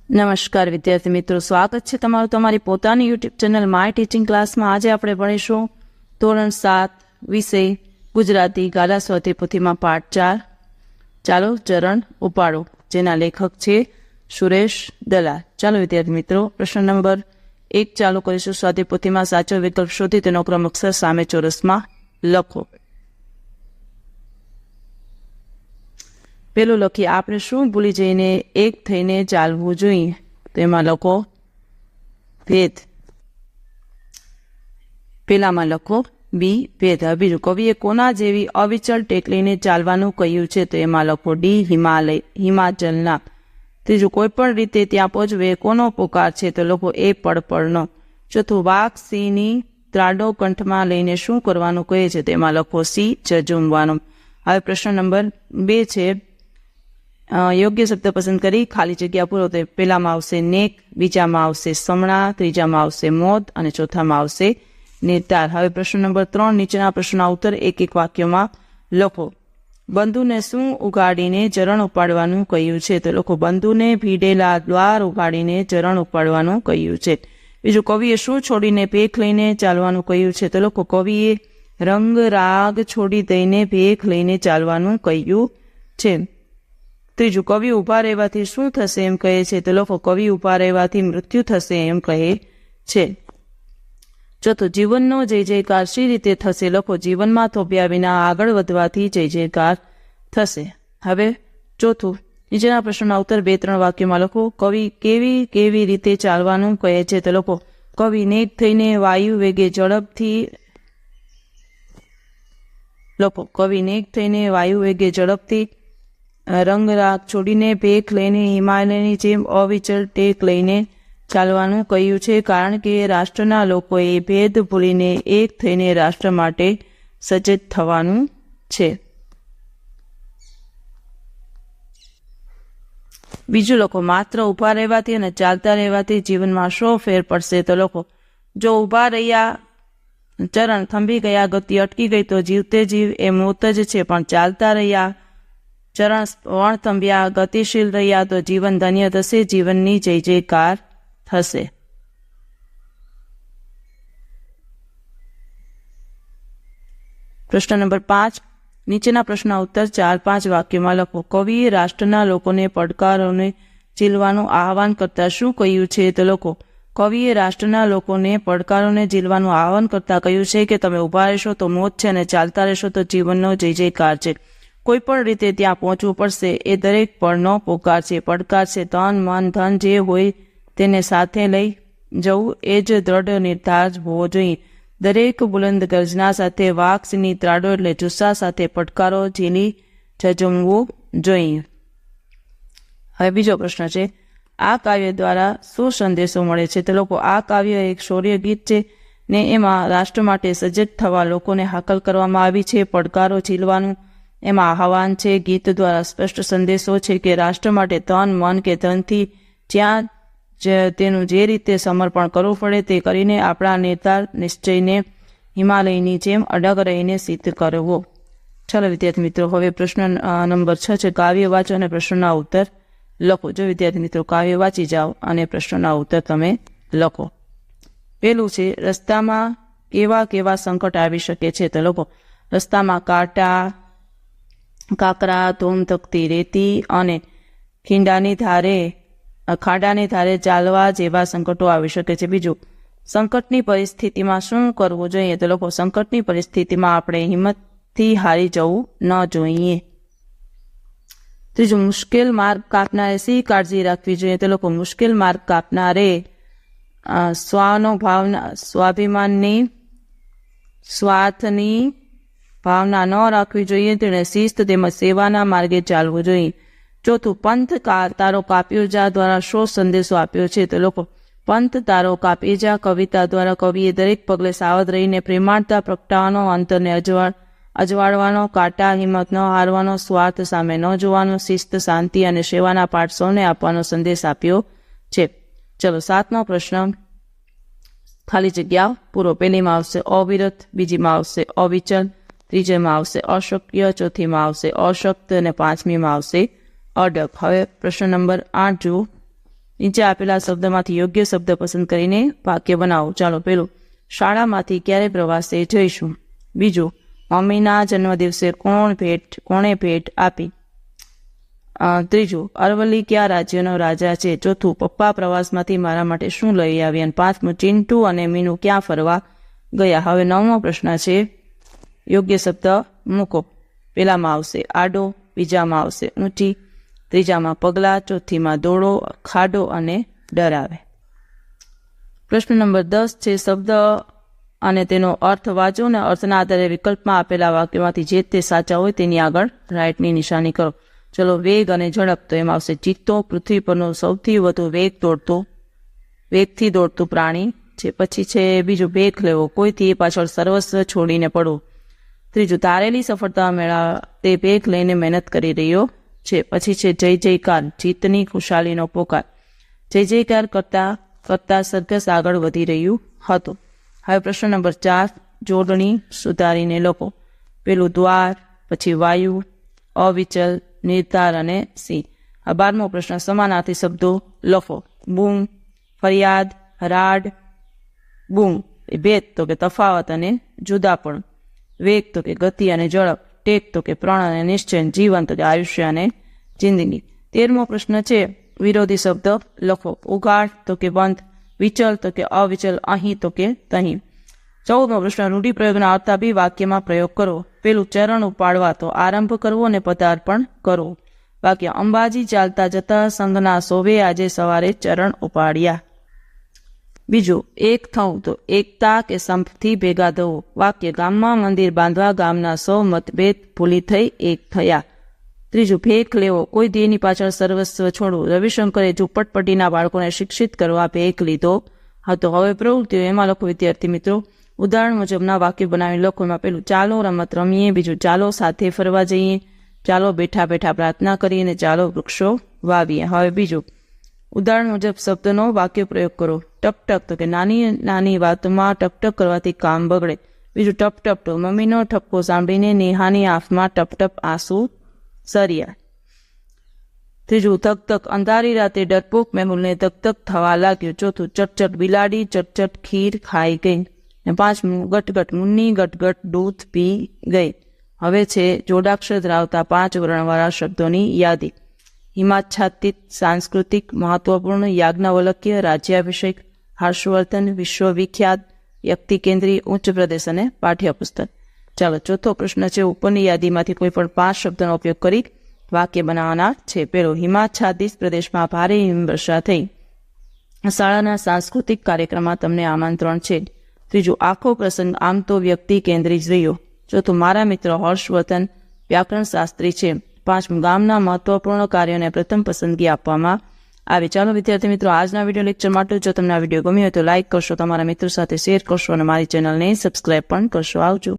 નમસ્કાર વિદ્યાર્થી મિત્રો, સ્વાગત છે તમારું તમારી પોતાની યુટ્યુબ ચેનલ માય ટીચિંગ ક્લાસમાં। આજે આપણે ભણીશું ધોરણ 7 વિષય ગુજરાતી ગાલા સ્વાધ્યાય પોથીમાં પાઠ 4 ચાલો ચરણ ઉપાડો, જેના લેખક છે સુરેશ દલાલ। ચાલો વિદ્યાર્થી મિત્રો, પ્રશ્ન નંબર 1 ચાલુ કરીશું। સ્વાધ્યાય પોથીમાં સાચો વિકલ્પ શોધી તેનો ક્રમ અક્ષર સામે ચોરસમાં લખો। પેલું લખીએ, આપણે શું ભૂલી જઈને એક થઈને ચાલવું જોઈએ? તો એમાં લખો ભેદ। પેલામાં લખો બી ભેદ। હવે બીજું, કવિએ કોના જેવી અવિચળ ટેક લઈને ચાલવાનું કહ્યું છે? તો એમાં લખો ડી હિમાચલના। ત્રીજું, કોઈ પણ રીતે ત્યાં પહોંચવે કોનો પુકાર છે? તો લખો એ પડપડનો। ચોથું, વાઘ સિંહની ત્રાડો કંઠમાં લઈને શું કરવાનું કહે છે? તેમાં લખો સી ઝઝૂમવાનું। હવે પ્રશ્ન નંબર 2 છે, યોગ્ય શબ્દ પસંદ કરી ખાલી જગ્યા પૂરો। તો પહેલામાં આવશે નેક, બીજામાં આવશે સમણા, ત્રીજામાં આવશે મોત અને ચોથામાં આવશે નિર્ધાર। હવે પ્રશ્ન નંબર 3, નીચેના પ્રશ્નના ઉત્તર એક એક વાક્યમાં લખો। બંધુને શું ઉગાડીને ચરણ ઉપાડવાનું કહ્યું છે? તો લખો બંધુને ભીડેલા દ્વાર ઉગાડીને ચરણ ઉપાડવાનું કહ્યું છે। બીજું, કવિએ શું છોડીને ભેખ લઈને ચાલવાનું કહ્યું છે? તો લખો કવિએ રંગ રાગ છોડી દઈને ભેખ લઈને ચાલવાનું કહ્યું છે। ત્રીજું, કવિ ઊભા રહેવાથી શું થશે એમ કહે છે? તો લખો કવિ ઊભા રહેવાથી મૃત્યુ થશે એમ કહે છે। ચોથું, જીવનનો જય જયકાર શી રીતે થશે? લખો જીવનમાં થોભ્યા વિના આગળ વધવાથી જય જયકાર થશે। હવે ચોથું, નીચેના પ્રશ્નના ઉત્તર 2-3 વાક્યોમાં લખો। કવિ કેવી રીતે ચાલવાનું કહે છે? તો લખો કવિ નેક થઈને વાયુ વેગે ઝડપથી લખો કવિ નેક થઈને વાયુ વેગે ઝડપથી રંગ રાગ છોડીને ભેખ લઈને હિમાલયની જેમ અવિચળ ટેક લઈને ચાલવાનું કહ્યું છે, કારણ કે રાષ્ટ્રના લોકોએ ભેદ ભૂલીને એક થઈને રાષ્ટ્ર માટે સચેત થવાનું છે। બીજું લખો, માત્ર ઊભા રહેવાથી અને ચાલતા રહેવાથી જીવનમાં શો ફેર પડશે? તો લખો જો ઊભા રહ્યા ચરણ થંભી ગયા, ગતિ અટકી ગઈ તો જીવતે જીવ એ મોત જ છે, પણ ચાલતા રહ્યા ચરણ વણથંભ્યા, ગતિશીલ રહ્યા તો જીવન ધન્ય થશે, જીવનની જય જયકાર થશે। પ્રશ્ન નંબર 5, નીચેના પ્રશ્નના ઉત્તર 4-5 વાક્યોમાં લખો। કવિએ રાષ્ટ્રના લોકોને પડકારોને ઝીલવાનું આહવાન કરતા શું કહ્યું છે? તો લખો કવિએ રાષ્ટ્રના લોકોને પડકારોને ઝીલવાનું આહવાન કરતા કહ્યું છે કે તમે ઊભા રહેશો તો મોત છે અને ચાલતા રહેશો તો જીવનનો જય જયકાર છે। કોઈ પણ રીતે ત્યાં પહોંચવું પડશે એ દરેક પળનો પુકાર છે, પડકાર છે। તન મન ધન જે હોય તેને સાથે લઈ જવું એ જ દ્રઢ નિર્ધાર હોવો જોઈએ। દરેક બુલંદ ગર્જના સાથે વાઘની ત્રાડો એટલે જુસ્સા સાથે પડકારો ઝીલી ઝઝૂમવું જોઈએ। હવે બીજો પ્રશ્ન છે, આ કાવ્ય દ્વારા શું સંદેશો મળે છે? તો લોકો આ કાવ્ય એક શૌર્ય ગીત છે ને એમાં રાષ્ટ્ર માટે સજ્જત થવા લોકોને હાકલ કરવામાં આવી છે। પડકારો ઝીલવાનું એમાં આહવાન છે। ગીત દ્વારા સ્પષ્ટ સંદેશો છે કે રાષ્ટ્ર માટે તન મન કે ધનથી જ્યાં તેનું જે રીતે સમર્પણ કરવું પડે તે કરીને આપણા નિર્ધાર નિશ્ચયને હિમાલયની જેમ અડગ રહીને સિદ્ધ કરવો। ચાલો વિદ્યાર્થી મિત્રો, હવે પ્રશ્ન નંબર 6 છે, કાવ્ય વાંચો અને પ્રશ્નના ઉત્તર લખો। જો વિદ્યાર્થી મિત્રો કાવ્ય વાંચી જાઓ અને પ્રશ્નના ઉત્તર તમે લખો। પેલું છે, રસ્તામાં કેવા સંકટ આવી શકે છે? તો લખો રસ્તામાં કાંટા, કાંકરા, ધોમધકતી રેતી અને ખાડાની ધારે ચાલવા જેવા સંકટો આવી શકે છે। બીજું, સંકટની પરિસ્થિતિમાં શું કરવું જોઈએ? તો લોકો સંકટની પરિસ્થિતિમાં આપણે હિંમતથી હારી જવું ન જોઈએ। ત્રીજું, મુશ્કેલ માર્ગ કાપનારે શી કાળજી રાખવી જોઈએ? તો લોકો મુશ્કેલ માર્ગ કાપનારે સ્વાભિમાનની સ્વાર્થની ભાવના ન રાખવી જોઈએ, તેણે શિસ્ત તેમજ સેવાના માર્ગે ચાલવું જોઈએ। ચોથું, પંથ તારો કાપ્યો જા દ્વારા શો સંદેશો આપ્યો છે? તો લોકો પંથ તારો કાપી જા કવિતા દ્વારા કવિએ દરેક પગલે સાવધ રહીને પ્રેમાળતા પ્રગટાવવાનો, અંતરને અજવાળવાનો, કાંટા હિંમત ન હારવાનો, સ્વાર્થ સામે ન જોવાનો, શિસ્ત શાંતિ અને સેવાના પાઠ સૌને આપવાનો સંદેશ આપ્યો છે। ચલો 7મો પ્રશ્ન, ખાલી જગ્યા પૂરો। પહેલીમાં આવશે અવિરત, બીજીમાં આવશે અવિચલ, ત્રીજામાં આવશે અશક્ય, ચોથીમાં આવશે અશક્ત અને 5મીમાં આવશે અડગ। હવે પ્રશ્ન નંબર 8 જુઓ। નીચે આપેલા શબ્દમાંથી યોગ્ય શબ્દ પસંદ કરીને વાક્ય બનાવો. ચાલો પેલું, શાળામાંથી ક્યારે પ્રવાસે જઈશું. બીજું, મમ્મીના જન્મદિવસે કોણે ભેટ આપી. ત્રીજું, અરવલ્લી કયા રાજ્યનો રાજા છે. ચોથું, પપ્પા પ્રવાસમાંથી મારા માટે શું લઈ આવ્યા. અને પાંચમું, ચિંટુ અને મીનુ ક્યાં ફરવા ગયા. હવે 9મો પ્રશ્ન છે, યોગ્ય શબ્દ મૂકો. પેલામાં આવશે આડો, બીજામાં આવશે ઊંચી, ત્રીજામાં પગલા, ચોથીમાં દોડો, ખાડો અને ડરાવે. પ્રશ્ન નંબર 10 છે, શબ્દ અને તેનો અર્થ વાંચો અને અર્થના આધારે વિકલ્પમાં આપેલા વાક્યમાંથી જે તે સાચા હોય તેની આગળ રાઈટની નિશાની કરો. ચલો, વેગ અને ઝડપ. તો એમાં આવશે ચિત્તો, પૃથ્વી પરનું સૌથી વધુ વેગથી દોડતું પ્રાણી છે. પછી છે બીજું, ભેખ લેવો, કોઈથી પાછળ સર્વસ્વ છોડીને પડવું. ત્રીજું, તારેલી સફળતા મેળવવા તે ભેખ લઈને મહેનત કરી રહ્યો છે. પછી છે જય જયકાર, જીતની ખુશાલીનો પોકાર. જય જયકાર કરતા સરઘસ આગળ વધી રહ્યું હતું. હવે પ્રશ્ન નંબર 4, જોડણી સુધારીને લખો. પેલું દ્વાર, પછી વાયુ, અવિચલ, નિર્ધાર અને સિંહ. 12મો પ્રશ્ન, સમાનાર્થી શબ્દો લખો. બૂમ, ફરિયાદ, રાડ. બૂમ એ ભેદ તો કે તફાવત અને જુદાપણું. વેગ તો કે ગતિ અને ઝડપ. ટેક તો કે પ્રણ અને નિશ્ચય. જીવન તો કે આયુષ્ય અને જિંદગી. 13મો પ્રશ્ન છે, વિરોધી શબ્દ લખો. ઉઘાડ તો કે બંધ, વિચલ તો કે અવિચલ, અહીં તો કે તહીં. 14મો પ્રશ્ન, રૂઢિપ્રયોગના આવતા બી વાક્યમાં પ્રયોગ કરો. પેલું, ચરણ ઉપાડવા તો આરંભ કરવો અને પદાર્પણ કરવું. વાક્ય, અંબાજી ચાલતા જતા સંઘના સૌએ આજે સવારે ચરણ ઉપાડ્યા. બીજું, એક થવું તો એકતા કે સંપથી ભેગા થવું. વાક્ય, ગામમાં મંદિર બાંધવા ગામના સૌ મતભેદ ભૂલી થઈ એક થયા. ત્રીજું, ભેખ લેવો, કોઈ ધ્યેયની પાછળ સર્વસ્વ છોડવું. રવિશંકરે ઝૂંપડપટ્ટીના બાળકોને શિક્ષિત કરવા ભેખ લીધો હતો. હવે પ્રવૃત્તિઓ એમાં લખો. વિદ્યાર્થી મિત્રો, ઉદાહરણ મુજબના વાક્ય બનાવી લખો. એમાં પેલું, ચાલો રમત રમીએ. બીજું, ચાલો સાથે ફરવા જઈએ. ચાલો બેઠા બેઠા પ્રાર્થના કરીએ. અને ચાલો વૃક્ષો વાવીએ. હવે બીજું, ઉદાહરણ મુજબ શબ્દનો વાક્ય પ્રયોગ કરો. ટપટપ તો કે નાની નાની વાતમાં ટપટપ કરવાથી કામ બગડે. બીજું, ટપટપ તો મમ્મીનો ઠપકો સાંભળીને નેહાની આંખમાં ટપટપ આંસુ સર્યા. ત્રીજું, ધક ધક અંધારી રાતે ડરપોક મેહુલને ધક ધક થવા લાગ્યો. ચોથું, ચટચટ બિલાડી ચટચટ ખીર ખાઈ ગઈ. અને પાંચમું, ગટગટ મુન્ની ગટગટ દૂધ પી ગઈ. હવે છે જોડાક્ષર ધરાવતા 5 વર્ણવાળા શબ્દોની યાદી. હિમાચ્છાદિત, સાંસ્કૃતિક, મહત્વપૂર્ણ, યાજ્ઞવલ્ક્ય, રાજ્યાભિષેક, હર્ષવર્ધન, વિશ્વવિખ્યાત, વ્યક્તિ કેન્દ્રી, ઉચ્ચ પ્રદેશ અને પાઠ્યપુસ્તક. ચાલો, ચોથો પ્રશ્ન છે, ઉપરની યાદીમાંથી કોઈ પણ 5 શબ્દનો ઉપયોગ કરી વાક્ય બનાવવાના છે. પેલો, હિમાચ્છાદિત પ્રદેશમાં ભારે હિમવર્ષા થઈ. શાળાના સાંસ્કૃતિક કાર્યક્રમમાં તમને આમંત્રણ છે. ત્રીજું, આખો પ્રસંગ આમ તો વ્યક્તિ કેન્દ્રિત રહ્યો. ચોથું, મારા મિત્ર હર્ષવર્ધન વ્યાકરણ શાસ્ત્રી છે. પાંચમું, ગામના મહત્વપૂર્ણ કાર્યોને પ્રથમ પસંદગી આપવામાં આવે. ચાલો વિદ્યાર્થી મિત્રો, આજના વિડીયો લેક્ચર માટે જો તમને આ વિડીયો ગમ્યો હોય તો લાઇક કરશો, તમારા મિત્રો સાથે શેર કરશો અને મારી ચેનલને સબસ્ક્રાઇબ પણ કરશો. આવજો.